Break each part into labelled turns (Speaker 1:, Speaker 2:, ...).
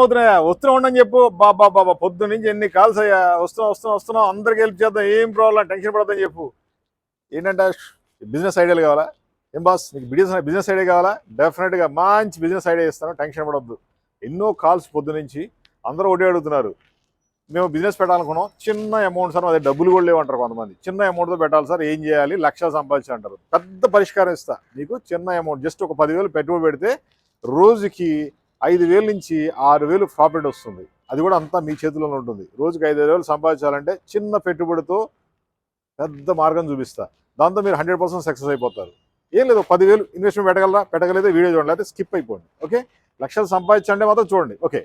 Speaker 1: అవుతున్నాయా? వస్తూనే ఉండని చెప్పు. బాబా బాబా పొద్దు నుంచి ఎన్ని కాల్స్ అయ్యా. వస్తున్నాం అందరికి హెల్ప్ చేద్దాం. ఏం ప్రాబ్లం, టెన్షన్ పడద్దని చెప్పు. ఏంటంటే బిజినెస్ ఐడియాలు కావాలా? ఏం బాస్, నీకు బిజినెస్ ఐడియా కావాలా? డెఫినెట్గా మంచి బిజినెస్ ఐడియా ఇస్తాను, టెన్షన్ పడొద్దు. ఎన్నో కాల్స్ పొద్దు నుంచి అందరూ ఒకటి అడుగుతున్నారు. మేము బిజినెస్ పెట్టాలనుకున్నాం, చిన్న అమౌంట్ సార్, అదే డబ్బులు కూడా లేవంటారు కొంతమంది. చిన్న అమౌంట్తో పెట్టాలి సార్, ఏం చేయాలి, లక్షలు సంపాదించాలి అంటారు. పెద్ద పరిష్కారం ఇస్తా మీకు. చిన్న అమౌంట్ జస్ట్ ఒక 10,000 పెట్టుబడి పెడితే రోజుకి 5,000 నుంచి 6,000 ప్రాఫిట్ వస్తుంది. అది కూడా అంతా మీ చేతిలోనే ఉంటుంది. రోజుకి 5,000 సంపాదించాలంటే చిన్న పెట్టుబడితో పెద్ద మార్గం చూపిస్తా. దాంతో మీరు 100% సక్సెస్ అయిపోతారు. ఏం లేదు, 10,000 ఇన్వెస్ట్మెంట్ పెట్టగలరా? పెట్టగలిగితే వీడియో చూడండి, అయితే స్కిప్ అయిపోండి. ఓకే, లక్షలు సంపాదించండి మాత్రం చూడండి. Okay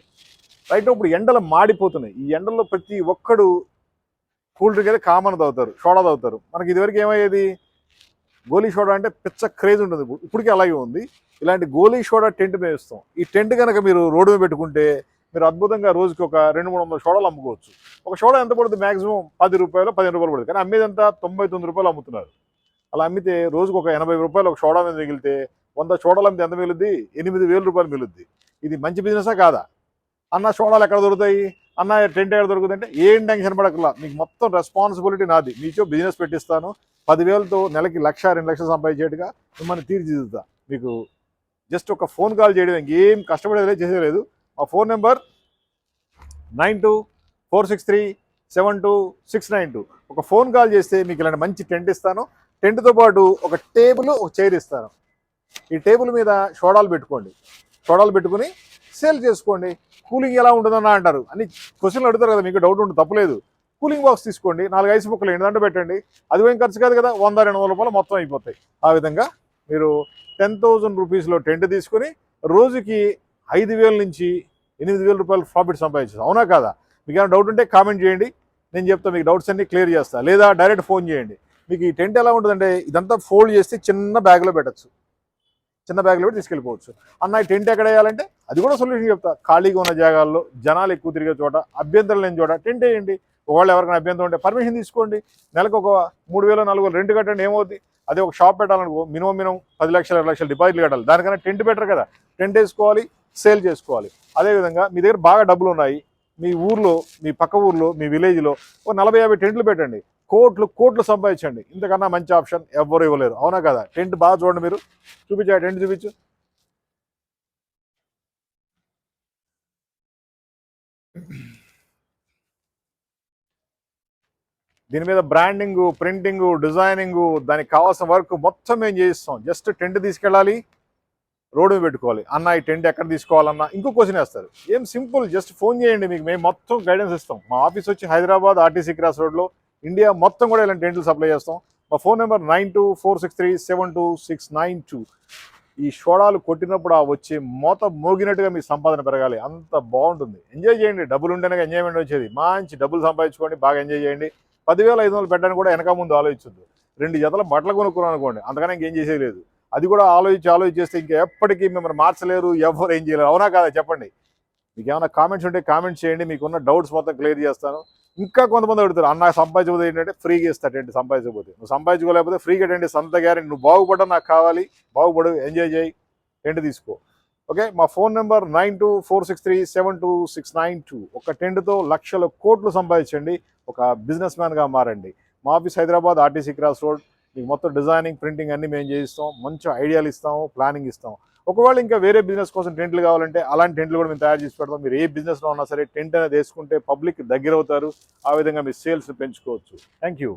Speaker 1: right. ఇప్పుడు ఎండలు మాడిపోతున్నాయి. ఈ ఎండల్లో ప్రతి ఒక్కడు కూల్ డ్రింక్ అయితే కామన్ తాగుతారు, సోడా తాగుతారు. మనకి ఇదివరకు ఏమయ్యేది, గోలీ సోడా అంటే పిచ్చ క్రేజ్ ఉంటుంది. ఇప్పటికీ అలాగే ఉంది. ఇలాంటి గోలీ సోడా టెంట్ మేము ఇస్తాం. ఈ టెంట్ కనుక మీరు రోడ్డు మీద పెట్టుకుంటే మీరు అద్భుతంగా రోజుకి ఒక 200-300 సోడాలు అమ్ముకోవచ్చు. ఒక సోడా ఎంత పడుతుంది? మాక్సిమం 10 రూపాయలు 15 రూపాయలు పడుతుంది. కానీ అమ్మేదంతా 99 రూపాయలు అమ్ముతున్నారు. అలా అమ్మితే రోజుకు ఒక 80 రూపాయలు ఒక సోడా మీద మిగిలితే 100 సోడాలు అమ్మితే ఎంత మిగులుద్ది? 8,000 రూపాయలు మిగులుద్ది. ఇది మంచి బిజినెసా కాదా? అన్న సోడాలు ఎక్కడ దొరుకుతాయి, అన్న టెంట్ ఎక్కడ దొరుకుతుంది అంటే ఏం టెన్షన్ పడకలా. మీకు మొత్తం రెస్పాన్సిబిలిటీ నాది. మీతో బిజినెస్ పెట్టిస్తాను. 10,000తో నెలకి 1,00,000-2 లక్షలు సంపాదించేట్టుగా మిమ్మల్ని తీర్చిదిద్దుతా. మీకు జస్ట్ ఒక ఫోన్ కాల్ చేయడం, ఇంకేం కష్టపడేది చేసేలేదు. మా ఫోన్ నెంబర్ 9246372692. ఒక ఫోన్ కాల్ చేస్తే మీకు ఇలాంటి మంచి టెంట్ ఇస్తాను. టెంట్తో పాటు ఒక టేబుల్, ఒక చైర్ ఇస్తాను. ఈ టేబుల్ మీద సోడాలు పెట్టుకోండి. సోడాలు పెట్టుకుని సేల్ చేసుకోండి. కూలింగ్ ఎలా ఉంటుందన్నా అంటారు, అన్ని క్వశ్చన్లు అడుగుతారు కదా, మీకు డౌట్ ఉంటుంది, తప్పలేదు. కూలింగ్ బాక్స్ తీసుకోండి, 4 ఐస్ ముక్కలు ఏంటంటే పెట్టండి. అది ఏం ఖర్చు కాదు కదా, 100-200 రూపాయలు మొత్తం అయిపోతాయి. ఆ విధంగా మీరు 10,000 రూపీస్లో టెంట్ తీసుకుని రోజుకి 5,000 నుంచి 8,000 రూపాయలు ప్రాఫిట్ సంపాదించారు. అవునా కాదా? మీకు ఏమైనా డౌట్ ఉంటే కామెంట్ చేయండి, నేను చెప్తాను. మీకు డౌట్స్ అన్ని క్లియర్ చేస్తా. లేదా డైరెక్ట్ ఫోన్ చేయండి. మీకు ఈ టెంట్ ఎలా ఉంటుందంటే ఇదంతా ఫోల్డ్ చేస్తే చిన్న బ్యాగ్లో పెట్టచ్చు. చిన్న బ్యాగ్లో పెట్టి తీసుకెళ్ళిపోవచ్చు. అన్న ఈ టెంట్ ఎక్కడ వేయాలంటే అది కూడా సొల్యూషన్ చెప్తా. ఖాళీగా ఉన్న జాగాల్లో, జనాలు ఎక్కువ తిరిగే చోట, అభ్యంతరం లేని చోట టెంట్ వేయండి. ఒకవేళ ఎవరికైనా అభ్యంతరం ఉంటే పర్మిషన్ తీసుకోండి. నెలకు ఒక 3,000-4,000 రెంట్ కట్టండి, ఏమవుతుంది? అదే ఒక షాప్ పెట్టాలనుకో మినిమం 10 లక్షలు 20 లక్షలు డిపాజిట్లు కట్టాలి. దానికన్నా టెంట్ బెటర్ కదా. టెంట్ వేసుకోవాలి, సేల్ చేసుకోవాలి. అదేవిధంగా మీ దగ్గర బాగా డబ్బులు ఉన్నాయి, మీ ఊర్లో, మీ పక్క ఊర్లో, మీ విలేజ్లో ఒక 40-50 టెంట్లు పెట్టండి. కోట్లు సంపాదించండి. ఇంతకన్నా మంచి ఆప్షన్ ఎవ్వరు ఇవ్వలేరు. అవునా కదా? టెంట్ బాగా చూడండి. మీరు చూపించా, టెంట్ చూపించు. దీని మీద బ్రాండింగ్, ప్రింటింగ్, డిజైనింగ్, దానికి కావాల్సిన వర్క్ మొత్తం మేము చేయిస్తాం. జస్ట్ టెంట్ తీసుకెళ్ళాలి, రోడ్డు మీద పెట్టుకోవాలి. అన్న ఈ టెంట్ ఎక్కడ తీసుకోవాలన్నా ఇంకో క్వశ్చన్ వేస్తారు. ఏం సింపుల్, జస్ట్ ఫోన్ చేయండి, మీకు మేము మొత్తం గైడెన్స్ ఇస్తాం. మా ఆఫీస్ వచ్చి హైదరాబాద్ ఆర్టీసీ క్రాస్ రోడ్లో, ఇండియా మొత్తం కూడా ఇలాంటి టెంట్లు సప్లై చేస్తాం. మా ఫోన్ నెంబర్ 9246372692. ఈ సోడాలు కొట్టినప్పుడు ఆ వచ్చే మోత మోగినట్టుగా మీ సంపాదన పెరగాలి, అంత బాగుంటుంది. ఎంజాయ్ చేయండి. డబ్బులు ఉంటేనే ఎంజాయ్మెంట్ వచ్చేది. మంచి డబ్బులు సంపాదించుకోండి, బాగా ఎంజాయ్ చేయండి. 10,500 పెట్టడానికి కూడా వెనక ముందు ఆలోచించద్దు. 2 జతల బట్టలు కొనుక్కున్నాను అనుకోండి, అంతకన్నా ఇంకేం చేసేయలేదు. అది కూడా ఆలోచిస్తే ఇంకా ఎప్పటికీ మిమ్మల్ని మార్చలేరు, ఎవరు ఏం చేయలేరు. అవునా కాదా చెప్పండి? మీకు ఏమైనా కామెంట్స్ ఉంటే కామెంట్స్ చేయండి, మీకున్న డౌట్స్ మొత్తం క్లియర్ చేస్తాను. ఇంకా కొంతమంది అడుగుతారు, అన్న సంపాదించకపోతే ఏంటంటే ఫ్రీగా ఇస్తా టెంట్. సంపాదించకపోతే నువ్వు సంపాదించుకోలేకపోతే ఫ్రీగా టెంట్ ఇస్తా, అంత గ్యారెంటీ. నువ్వు బాగుపడ్డా నాకు కావాలి, బాగుపడు, ఎంజాయ్ చేయి, టెంట్ తీసుకో. ఓకే, మా ఫోన్ నెంబర్ 9246372692. ఒక టెంట్తో లక్షల కోట్లు సంపాదించండి, ఒక బిజినెస్ మ్యాన్గా మారండి. మా office Hyderabad RTC cross road. మీకు మొత్తం డిజైనింగ్, ప్రింటింగ్ అన్నీ మేము చేయిస్తాం. మంచి ఐడియాలు ఇస్తాము, ప్లానింగ్ ఇస్తాం. ఒకవేళ ఇంకా వేరే బిజినెస్ కోసం టెంట్లు కావాలంటే అలాంటి టెంట్లు కూడా మేము తయారు చేసి పెడతాం. మీరు ఏ బిజినెస్లో ఉన్నా సరే టెంట్ అనేది వేసుకుంటే పబ్లిక్ దగ్గర అవుతారు. ఆ విధంగా మీ సేల్స్ పెంచుకోవచ్చు. Thank you.